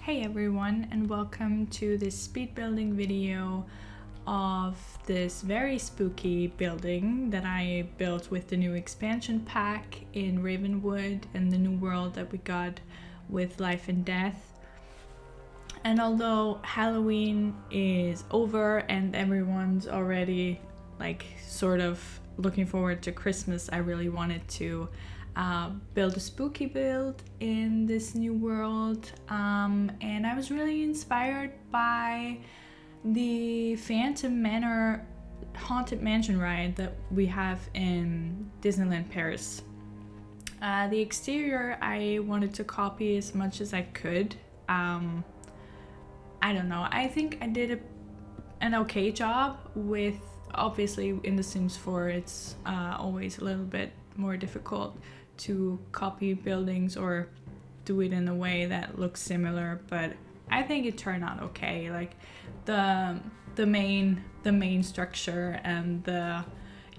Hey everyone, and welcome to this speed building video of this very spooky building that I built with the new expansion pack in Ravenwood and the new world that we got with Life and Death. And Halloween is over and everyone's already sort of looking forward to Christmas, I really wanted to build a spooky build in this new world, and I was really inspired by the Phantom Manor haunted mansion ride that we have in Disneyland Paris. The exterior I wanted to copy as much as I could. I don't know, I think I did an okay job with, obviously in The Sims 4 it's always a little bit more difficult to copy buildings or do it in a way that looks similar, but I think it turned out okay. Like the main structure and the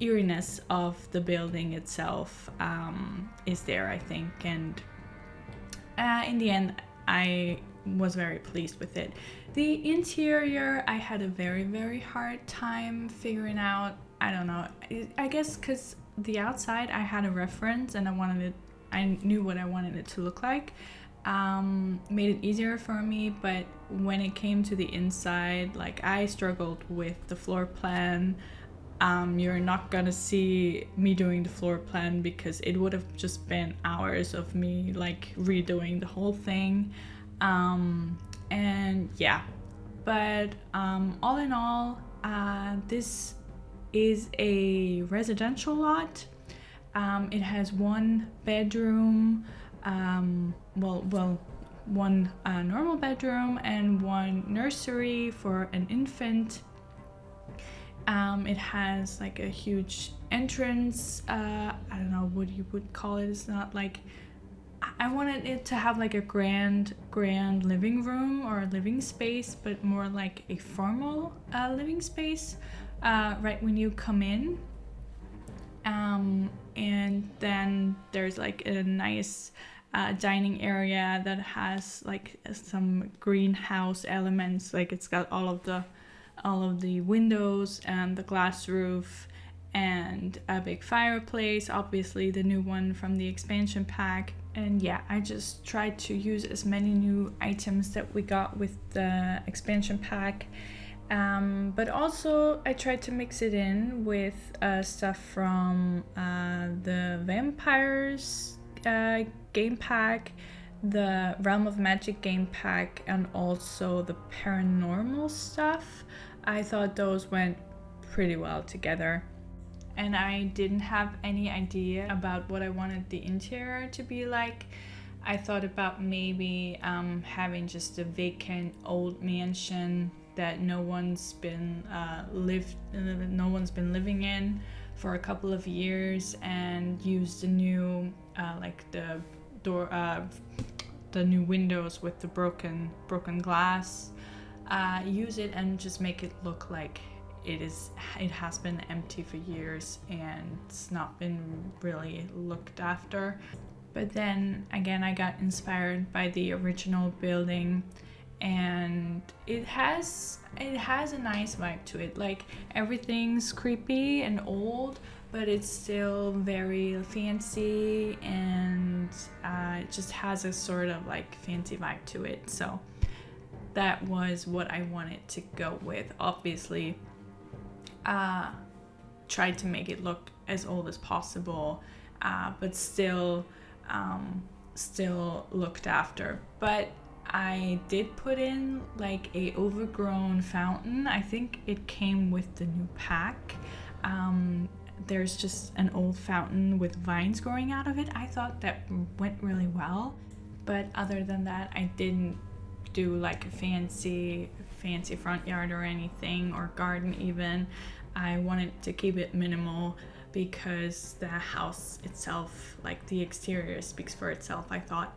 eeriness of the building itself is there, I think, and in the end I was very pleased with it. The interior I had a very hard time figuring out. I don't know, I guess because the outside I had a reference and I knew what I wanted it to look like. Made it easier for me, but when it came to the inside, I struggled with the floor plan. You're not gonna see me doing the floor plan because it would have just been hours of me redoing the whole thing. And yeah, but all in all, this is a residential lot. It has one bedroom, one normal bedroom and one nursery for an infant. It has a huge entrance. I don't know what you would call it. It's not I wanted it to have a grand living room or living space, but more like a formal living space right when you come in. And then there's a nice dining area that has some greenhouse elements. It's got all of the windows and the glass roof and a big fireplace, obviously the new one from the expansion pack. And yeah, I just tried to use as many new items that we got with the expansion pack. But also I tried to mix it in with stuff from the Vampires game pack, the Realm of Magic game pack, and also the paranormal stuff. I thought those went pretty well together. And I didn't have any idea about what I wanted the interior to be like. I thought about maybe having just a vacant old mansion that no one's been living in for a couple of years, and use the new the new windows with the broken glass. Use it and just make it look like it has been empty for years and it's not been really looked after. But then again, I got inspired by the original building, and it has a nice vibe to it. Everything's creepy and old, but it's still very fancy, and it just has a sort of fancy vibe to it. So that was what I wanted to go with. Obviously tried to make it look as old as possible, but still looked after. But I did put in a overgrown fountain. I think it came with the new pack. There's just an old fountain with vines growing out of it. I thought that went really well, but other than that, I didn't do a fancy front yard or anything, or garden even. I wanted to keep it minimal because the house itself, the exterior, speaks for itself, I thought.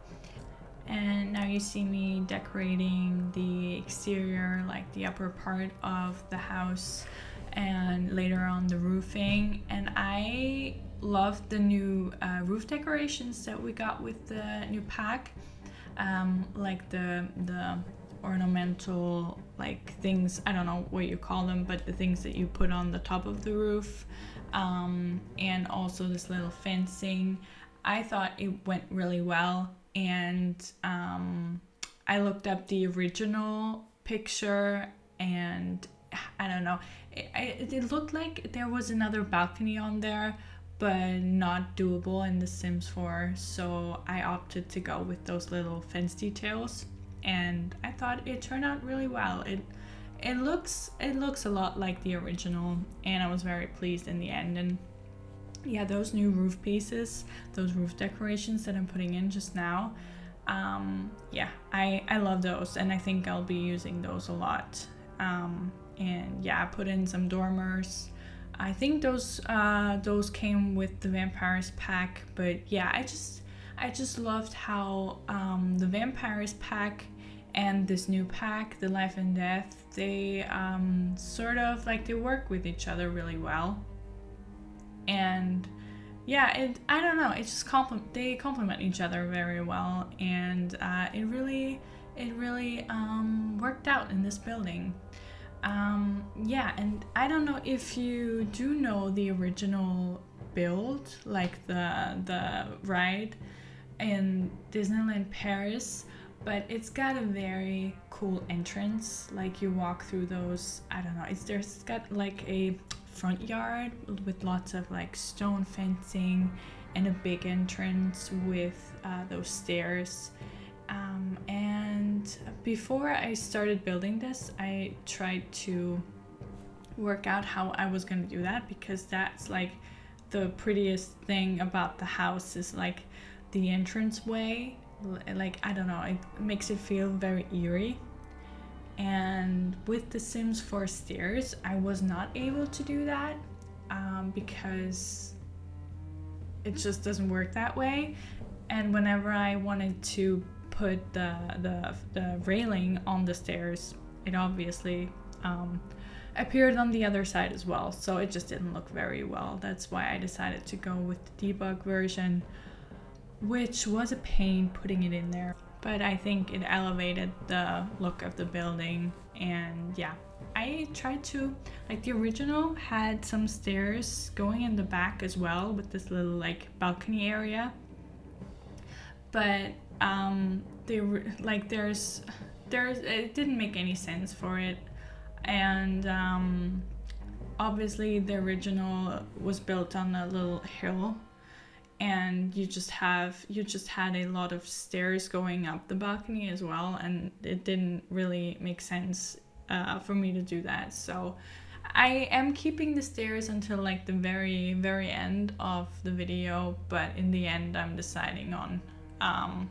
And now you see me decorating the exterior, the upper part of the house, and later on the roofing. And I love the new roof decorations that we got with the new pack. like the ornamental like things, I don't know what you call them, but the things that you put on the top of the roof, and also this little fencing. I thought it went really well, and I looked up the original picture, and I don't know, it looked like there was another balcony on there, but not doable in The Sims 4, so I opted to go with those little fence details, and I thought it turned out really well. It looks a lot like the original, and I was very pleased in the end. And yeah, those new roof pieces, those roof decorations that I'm putting in just now, yeah, I love those, and I think I'll be using those a lot. And yeah, I put in some dormers. I think those came with the Vampires pack, but yeah, I just loved how the Vampires pack and this new pack, the Life and Death, they sort of like they work with each other really well. And yeah, I don't know, it just they complement each other very well, and it really worked out in this building. Yeah, and I don't know if you do know the original build, like the ride in Disneyland Paris, but it's got a very cool entrance. Like you walk through those, I don't know, it's got like a front yard with lots of like stone fencing and a big entrance with those stairs. And before I started building this, I tried to work out how I was going to do that, because that's like the prettiest thing about the house is like the entranceway. Like, I don't know, it makes it feel very eerie. And with the Sims 4 stairs, I was not able to do that because it just doesn't work that way. And whenever I wanted to put the railing on the stairs, it obviously appeared on the other side as well, so it just didn't look very well. That's why I decided to go with the debug version, which was a pain putting it in there, but I think it elevated the look of the building. And yeah, I tried to, like, the original had some stairs going in the back as well with this little like balcony area, but they were like there's it didn't make any sense for it. And obviously the original was built on a little hill, and you just had a lot of stairs going up the balcony as well, and it didn't really make sense for me to do that. So I am keeping the stairs until like the very end of the video, but in the end I'm deciding on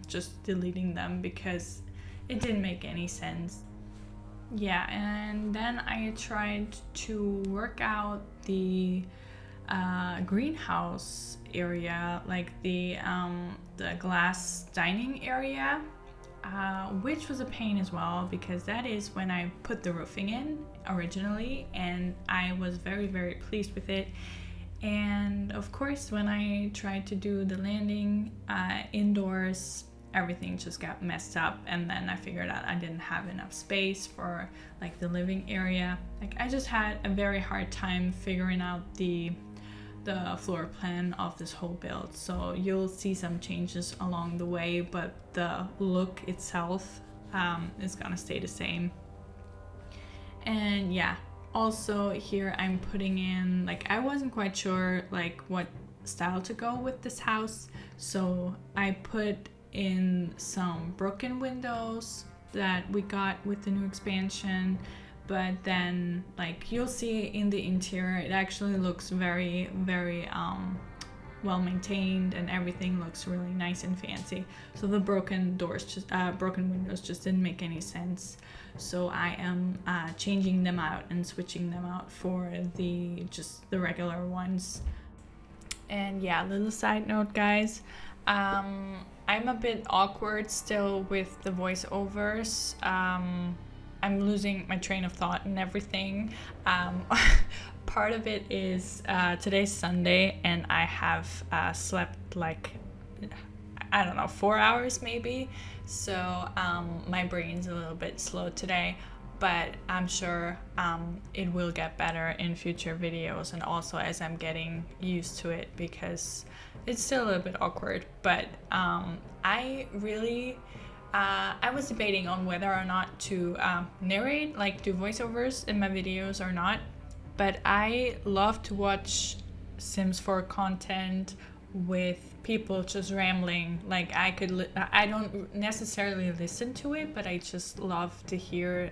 just deleting them because it didn't make any sense. Yeah, and then I tried to work out the greenhouse area, like the glass dining area, which was a pain as well, because that is when I put the roofing in originally, and I was very pleased with it. And of course, when I tried to do the landing indoors, everything just got messed up, and then I figured out I didn't have enough space for like the living area. Like, I just had a very hard time figuring out the floor plan of this whole build. So you'll see some changes along the way, but the look itself is gonna stay the same. And yeah, also here I'm putting in, like, I wasn't quite sure like what style to go with this house, so I put in some broken windows that we got with the new expansion. But then, like, you'll see in the interior, it actually looks very well maintained, and everything looks really nice and fancy. So the broken windows just didn't make any sense. So I am changing them out and switching them out for the regular ones. And yeah, little side note, guys, I'm a bit awkward still with the voiceovers. I'm losing my train of thought and everything. Part of it is today's Sunday, and I have slept like I don't know, 4 hours maybe. So my brain's a little bit slow today, but I'm sure it will get better in future videos, and also as I'm getting used to it, because it's still a little bit awkward. But I really I was debating on whether or not to narrate, like do voiceovers in my videos or not. But I love to watch Sims 4 content with people just rambling. Like I don't necessarily listen to it, but I just love to hear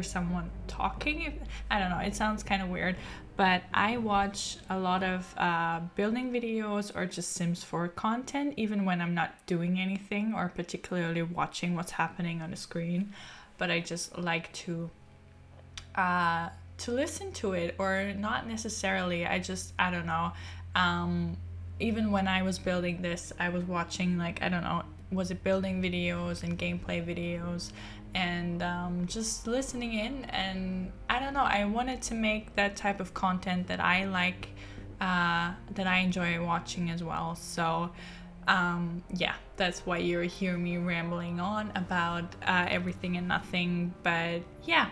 someone talking. I don't know, it sounds kind of weird, but I watch a lot of building videos or just Sims 4 content, even when I'm not doing anything or particularly watching what's happening on the screen. But I just like to listen to it, or not necessarily. I don't know. Even when I was building this, I was watching, like, I don't know, was it building videos and gameplay videos, and just listening in. And I don't know, I wanted to make that type of content that I like, that I enjoy watching as well. So yeah, that's why you hear me rambling on about everything and nothing. But yeah,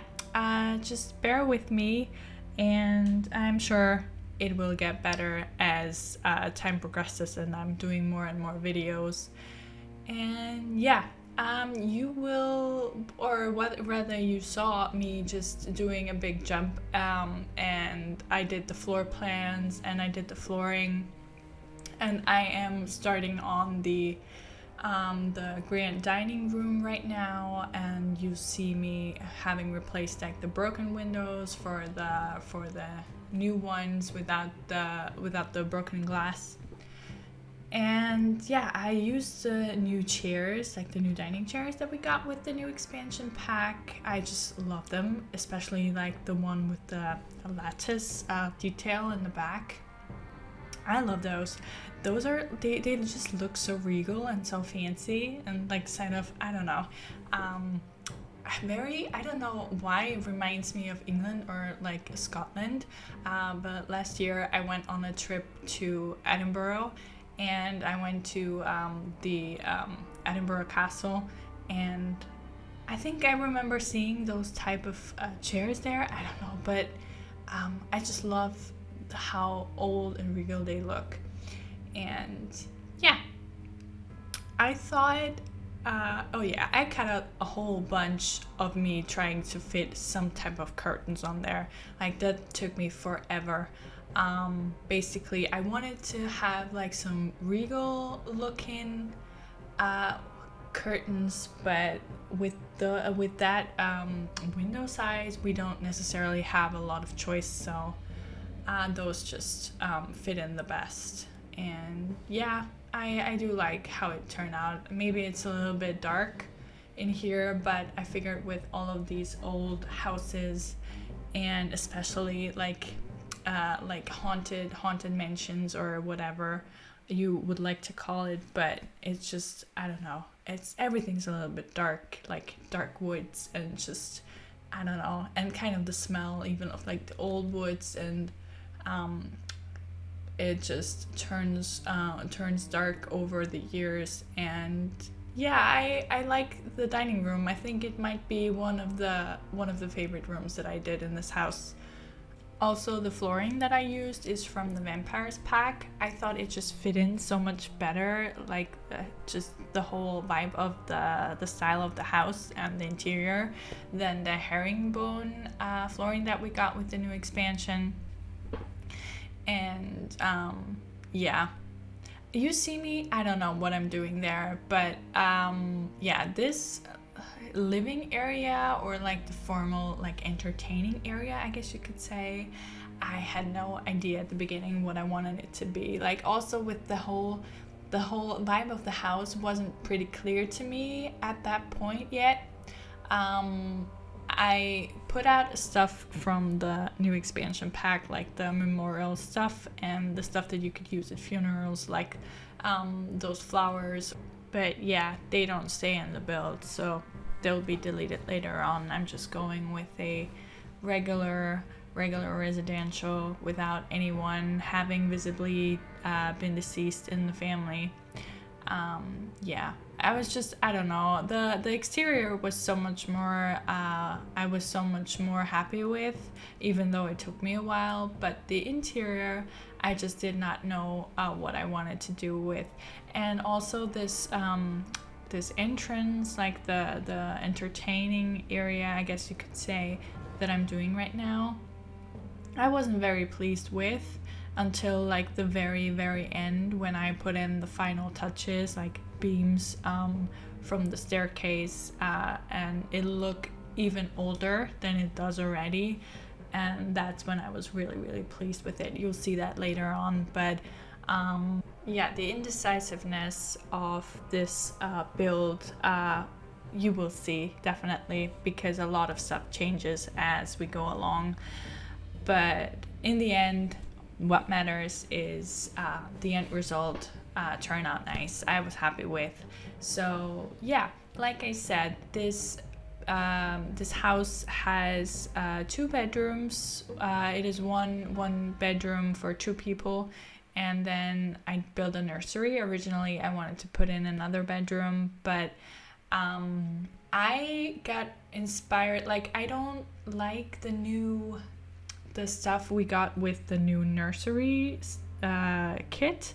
just bear with me, and I'm sure it will get better as time progresses and I'm doing more and more videos. And yeah, you will, or rather you saw me just doing a big jump, and I did the floor plans and I did the flooring, and I am starting on the grand dining room right now, and you see me having replaced like the broken windows for the new ones without the broken glass. And yeah, I used the new chairs, like the new dining chairs that we got with the new expansion pack. I just love them, especially like the one with the lattice detail in the back. I love those. Those are, they just look so regal and so fancy, and like kind of, I don't know, I don't know why it reminds me of England or like Scotland, but last year I went on a trip to Edinburgh, and I went to the Edinburgh Castle, and I think I remember seeing those type of chairs there. I don't know, but I just love how old and regal they look. And yeah, I thought, I cut out a whole bunch of me trying to fit some type of curtains on there. Like, that took me forever. Basically, I wanted to have like some regal looking curtains, but with that window size, we don't necessarily have a lot of choice, so those just fit in the best. And yeah, I do like how it turned out. Maybe it's a little bit dark in here, but I figured with all of these old houses, and especially like haunted mansions or whatever you would like to call it, but it's just, I don't know, everything's a little bit dark, like dark woods, and just, I don't know, and kind of the smell even of like the old woods, and it just turns dark over the years. And yeah, I like the dining room. I think it might be one of the favorite rooms that I did in this house. Also, the flooring that I used is from the Vampires pack. I thought it just fit in so much better, like just the whole vibe of the style of the house and the interior, than the herringbone flooring that we got with the new expansion. And yeah, you see me, I don't know what I'm doing there, but yeah, this living area, or like the formal like entertaining area, I guess you could say, I had no idea at the beginning what I wanted it to be. Like, also with the whole vibe of the house wasn't pretty clear to me at that point yet. I put out stuff from the new expansion pack, like the memorial stuff and the stuff that you could use at funerals, like those flowers. But yeah, they don't stay in the build, so they'll be deleted later on. I'm just going with a regular residential without anyone having visibly been deceased in the family. Yeah, I was just, I don't know, the exterior was so much more, I was so much more happy with, even though it took me a while. But the interior, I just did not know what I wanted to do with. And also this entrance, like the entertaining area, I guess you could say, that I'm doing right now, I wasn't very pleased with until like the very end, when I put in the final touches, like beams from the staircase, and it looked even older than it does already. And that's when I was really pleased with it. You'll see that later on. But yeah, the indecisiveness of this build, you will see definitely, because a lot of stuff changes as we go along. But in the end, what matters is the end result turned out nice. I was happy with. So yeah, like I said, this house has 2 bedrooms. It is one bedroom for 2 people. And then I built a nursery. Originally, I wanted to put in another bedroom, but I got inspired. Like, I don't like the stuff we got with the new nursery kit.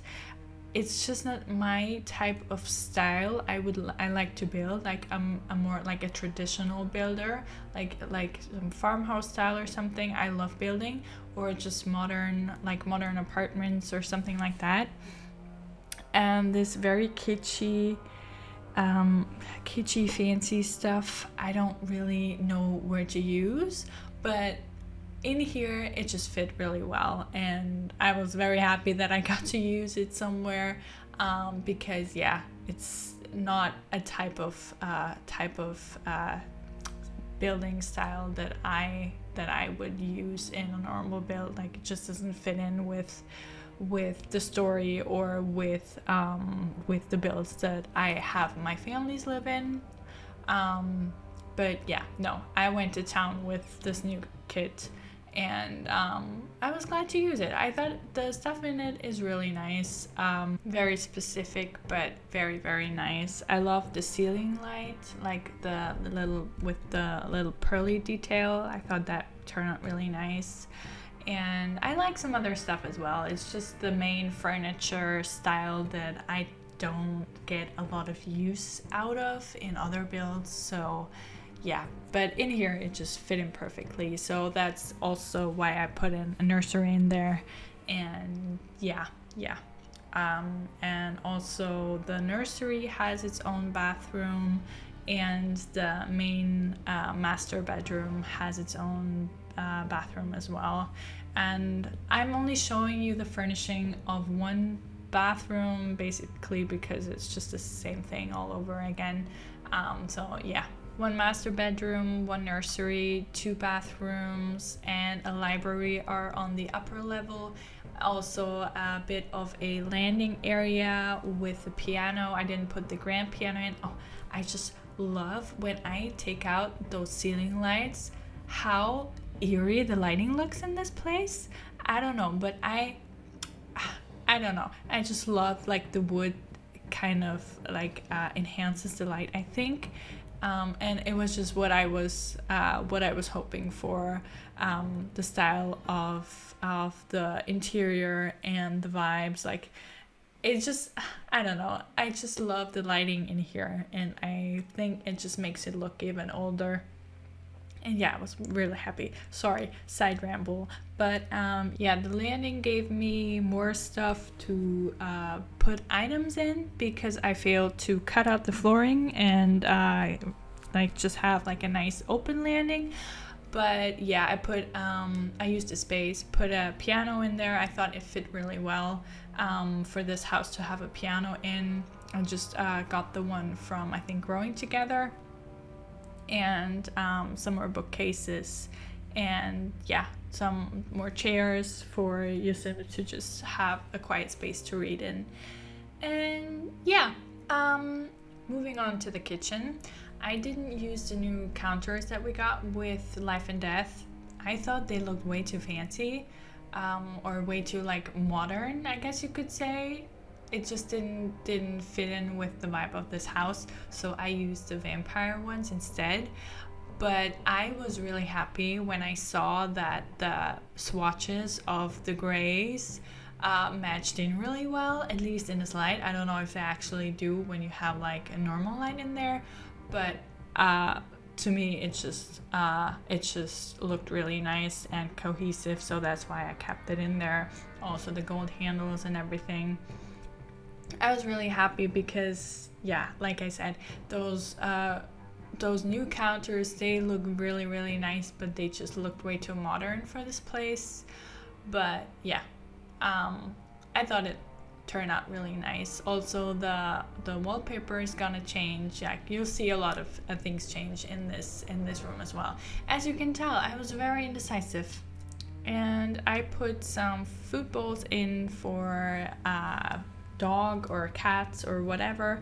It's just not my type of style. I like to build. Like, I'm more like a traditional builder, like some farmhouse style or something. I love building, or just modern apartments or something like that. And this very kitschy fancy stuff, I don't really know where to use, but in here it just fit really well, and I was very happy that I got to use it somewhere, because yeah, it's not a type of building style that I would use in a normal build. Like, it just doesn't fit in with the story or with the builds that I have my families live in. But yeah, no, I went to town with this new kit, and I was glad to use it. I thought the stuff in it is really nice, very specific, but very nice. I love the ceiling light, like the little pearly detail. I thought that turned out really nice. And I like some other stuff as well. It's just the main furniture style that I don't get a lot of use out of in other builds. So yeah, but in here it just fit in perfectly. So that's also why I put in a nursery in there. And yeah. And also the nursery has its own bathroom, and the main master bedroom has its own bathroom as well. And I'm only showing you the furnishing of one bathroom, basically, because it's just the same thing all over again. So yeah, 1 master bedroom, 1 nursery, 2 bathrooms, and a library are on the upper level. Also a bit of a landing area with a piano. I didn't put the grand piano in. Oh, I just love when I take out those ceiling lights, how eerie the lighting looks in this place. I don't know, but I don't know. I just love, like, the wood kind of like enhances the light, I think. And it was just what I was hoping for, the style of the interior and the vibes. Like, it just, I don't know, I just love the lighting in here, and I think it just makes it look even older. And yeah, I was really happy. Sorry, side ramble. But yeah, the landing gave me more stuff to put items in, because I failed to cut out the flooring and like just have like a nice open landing. But yeah, I used a space, put a piano in there. I thought it fit really well for this house to have a piano in. I just got the one from, I think, Growing Together. And some more bookcases, and yeah, some more chairs for Yosemite to just have a quiet space to read in. And yeah, moving on to the kitchen. I didn't use the new counters that we got with Life and Death. I thought they looked way too fancy, or way too like modern, I guess you could say. it just didn't fit in with the vibe of this house, so I used the vampire ones instead. But I was really happy when I saw that the swatches of the grays matched in really well, at least in this light. I don't know if they actually do when you have like a normal light in there, but to me it just looked really nice and cohesive, so that's why I kept it in there. Also the gold handles and everything. I was really happy because, yeah, like I said, those new counters, they look really, really nice, but they just looked way too modern for this place. But yeah, I thought it turned out really nice. Also, the wallpaper is gonna change. Yeah, you'll see a lot of things change in this room as well. As you can tell, I was very indecisive, and I put some food bowls in for dog or cats or whatever.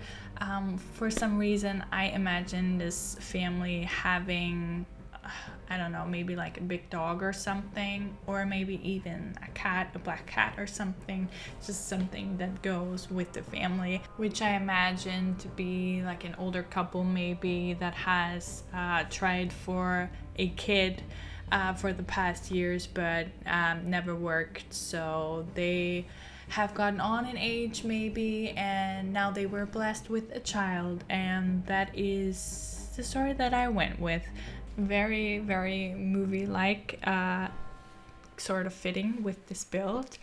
For some reason I imagine this family having, I don't know, maybe like a big dog or something, or maybe even a black cat or something, just something that goes with the family, which I imagine to be like an older couple maybe that has tried for a kid for the past years, but never worked, so they have gotten on in age maybe, and now they were blessed with a child, and that is the story that I went with. Very, very movie-like, sort of fitting with this build.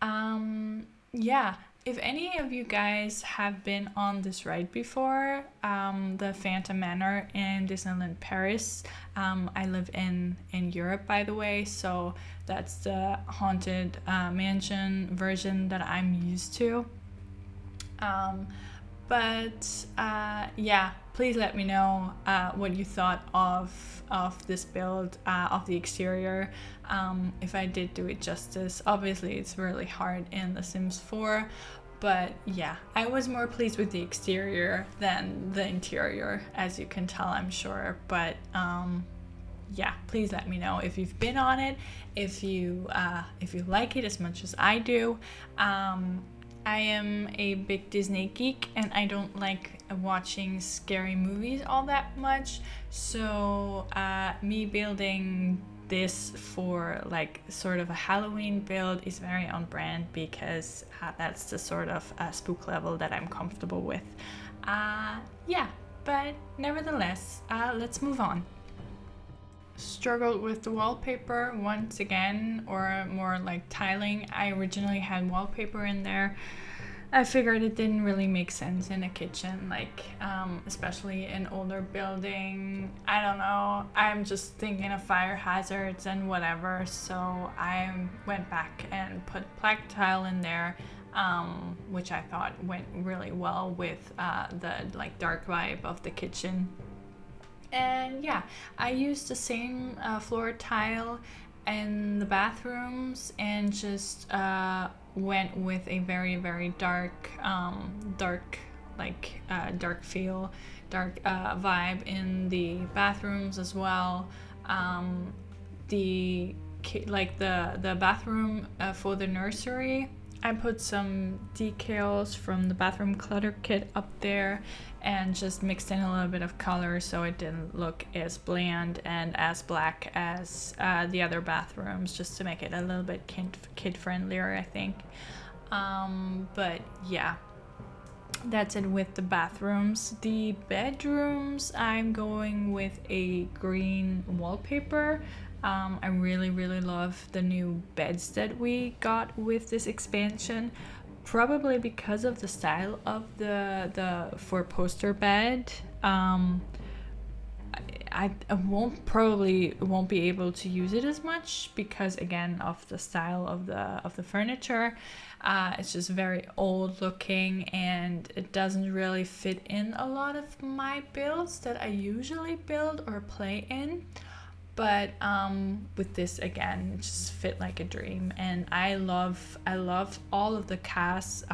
Yeah, if any of you guys have been on this ride before, the Phantom Manor in Disneyland Paris, I live in Europe, by the way, so that's the haunted mansion version that I'm used to. Yeah, please let me know what you thought of this build, of the exterior, if I did do it justice. Obviously it's really hard in The Sims 4, but yeah, I was more pleased with the exterior than the interior, as you can tell, I'm sure. But yeah, please let me know if you've been on it, if you like it as much as I do. I am a big Disney geek, and I don't like watching scary movies all that much, so me building this for like sort of a Halloween build is very on brand, because that's the sort of spook level that I'm comfortable with. Yeah, but nevertheless, let's move on. Struggled with the wallpaper once again, or more like tiling. I originally had wallpaper in there. I figured it didn't really make sense in a kitchen, like especially an older building. I don't know, I'm just thinking of fire hazards and whatever, so I went back and put black tile in there, which I thought went really well with the like dark vibe of the kitchen. And yeah, I used the same floor tile in the bathrooms, and just went with a very, very dark feel, dark vibe in the bathrooms as well. The bathroom for the nursery, I put some decals from the bathroom clutter kit up there, and just mixed in a little bit of color so it didn't look as bland and as black as the other bathrooms, just to make it a little bit kid friendlier, I think. But yeah, that's it with the bathrooms. The bedrooms, I'm going with a green wallpaper. I really, really love the new beds that we got with this expansion, probably because of the style of the four-poster bed. I won't be able to use it as much because, again, of the style of the furniture. It's just very old looking, and it doesn't really fit in a lot of my builds that I usually build or play in. But with this, again, it just fit like a dream, and I love all of the cast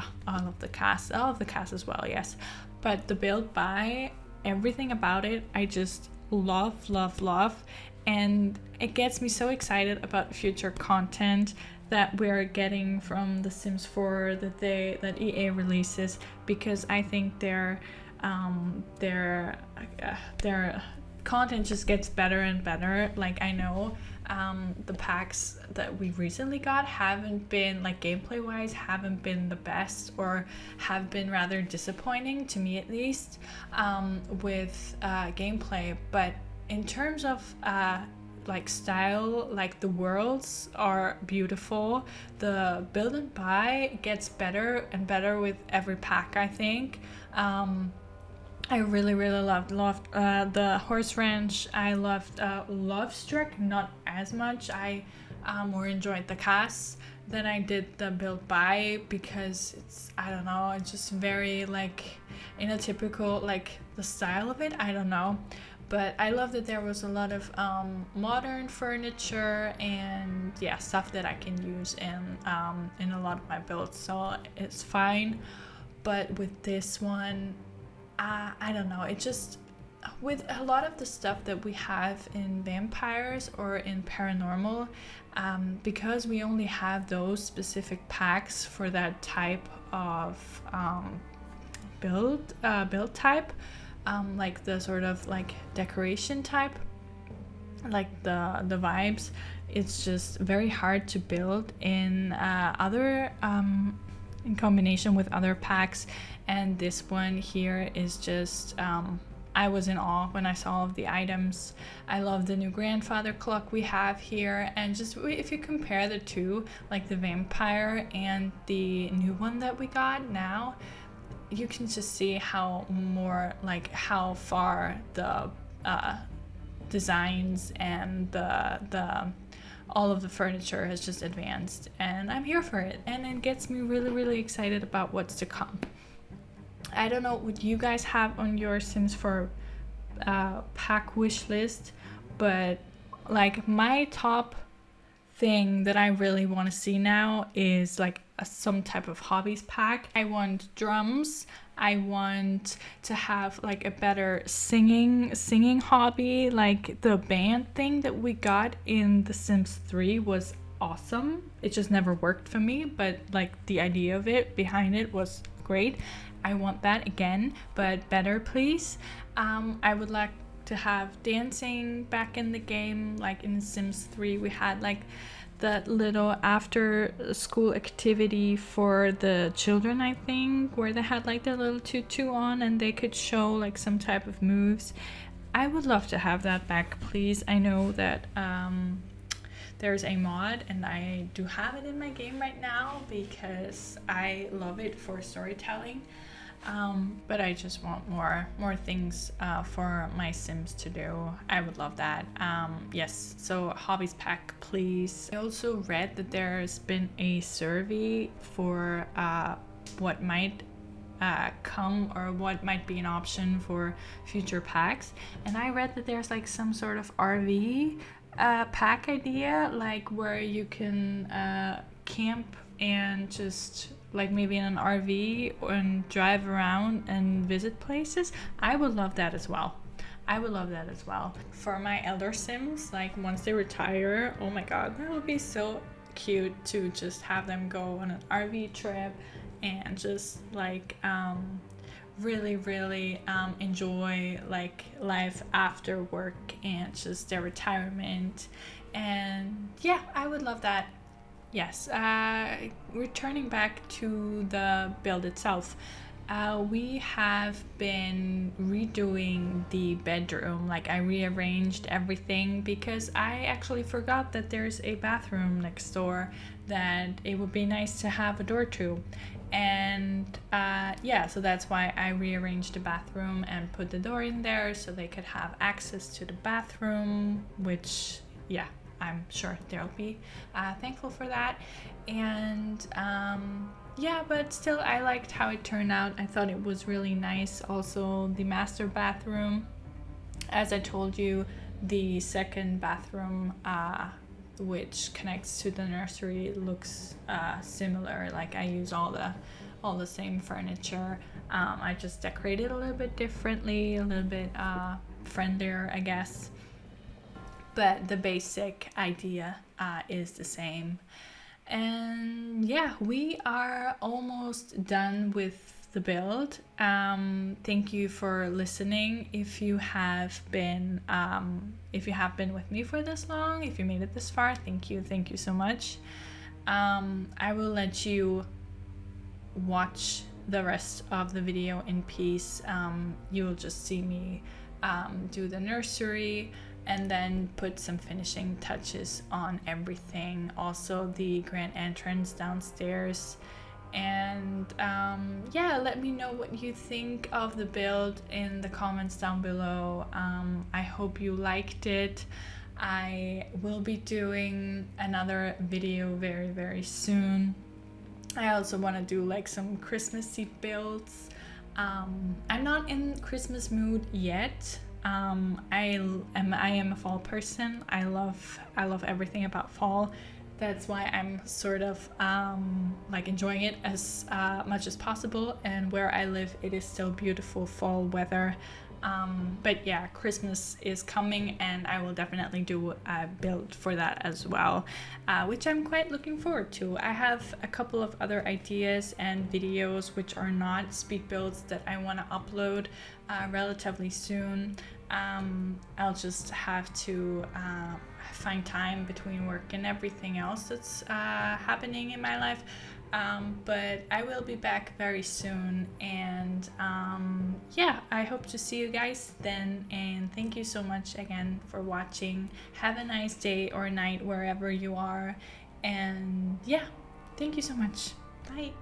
as well, yes. But the build by everything about it, I just love, and it gets me so excited about future content that we're getting from The Sims 4 that EA releases, because I think their content just gets better and better. Like, I know the packs that we recently got haven't been, like, gameplay wise, haven't been the best, or have been rather disappointing to me, at least, with gameplay. But in terms of like style, like, the worlds are beautiful. The build and buy gets better and better with every pack, I think. I really loved the horse ranch. I loved Lovestruck, not as much. I more enjoyed the cast than I did the build buy, because it's, I don't know, it's just very, like, in a typical, like, the style of it, I don't know. But I love that there was a lot of modern furniture and, yeah, stuff that I can use in a lot of my builds, so it's fine. But with this one, I don't know, it just, with a lot of the stuff that we have in vampires or in paranormal, because we only have those specific packs for that type of build type, like the sort of, like, decoration type, like the vibes, it's just very hard to build in other in combination with other packs. And this one here is just, I was in awe when I saw all of the items. I love the new grandfather clock we have here, and just if you compare the two, like the vampire and the new one that we got now, you can just see how more, like, how far the designs and the all of the furniture has just advanced, and I'm here for it, and it gets me really excited about what's to come. I don't know what you guys have on your Sims 4 pack wish list, but, like, my top thing that I really want to see now is, like, some type of hobbies pack. I want drums. I want to have, like, a better singing hobby. Like, the band thing that we got in The Sims 3 was awesome. It just never worked for me, but, like, the idea of it behind it was great. I want that again, but better, please. I would like to have dancing back in the game. Like in Sims 3, we had, like, that little after school activity for the children, I think, where they had, like, their little tutu on and they could show, like, some type of moves. I would love to have that back, please. I know that there's a mod, and I do have it in my game right now because I love it for storytelling. But I just want more things for my Sims to do. I would love that. Yes, so hobbies pack, please. I also read that there's been a survey for what might come, or what might be an option for future packs, and I read that there's, like, some sort of RV pack idea, like, where you can camp and just, like, maybe in an RV and drive around and visit places. I would love that as well. For my elder Sims, like, once they retire, oh my god, that would be so cute to just have them go on an RV trip and just, like, really enjoy, like, life after work and just their retirement. And yeah, I would love that. Yes, returning back to the build itself, we have been redoing the bedroom. Like, I rearranged everything because I actually forgot that there's a bathroom next door that it would be nice to have a door to. And yeah, so that's why I rearranged the bathroom and put the door in there so they could have access to the bathroom, which, yeah, I'm sure they'll be thankful for that. And yeah, but still, I liked how it turned out. I thought it was really nice. Also, the master bathroom, as I told you, the second bathroom, which connects to the nursery, looks similar. Like, I use all the same furniture. I just decorated a little bit differently, a little bit friendlier, I guess. but the basic idea is the same. And yeah, we are almost done with the build. Thank you for listening. If you have been with me for this long, if you made it this far, thank you so much. I will let you watch the rest of the video in peace. You'll just see me do the nursery and then put some finishing touches on everything, also the grand entrance downstairs. And yeah, let me know what you think of the build in the comments down below. I hope you liked it. I will be doing another video very soon. I also want to do like some Christmassy builds. I'm not in Christmas mood yet. I am a fall person. I love everything about fall. That's why I'm sort of like enjoying it as much as possible. And where I live, it is still beautiful fall weather. But yeah, Christmas is coming, and I will definitely do a build for that as well, which I'm quite looking forward to. I have a couple of other ideas and videos which are not speed builds that I want to upload relatively soon. I'll just have to find time between work and everything else that's happening in my life. But I will be back very soon, and yeah, I hope to see you guys then, and thank you so much again for watching. Have a nice day or night wherever you are, and yeah, thank you so much. Bye.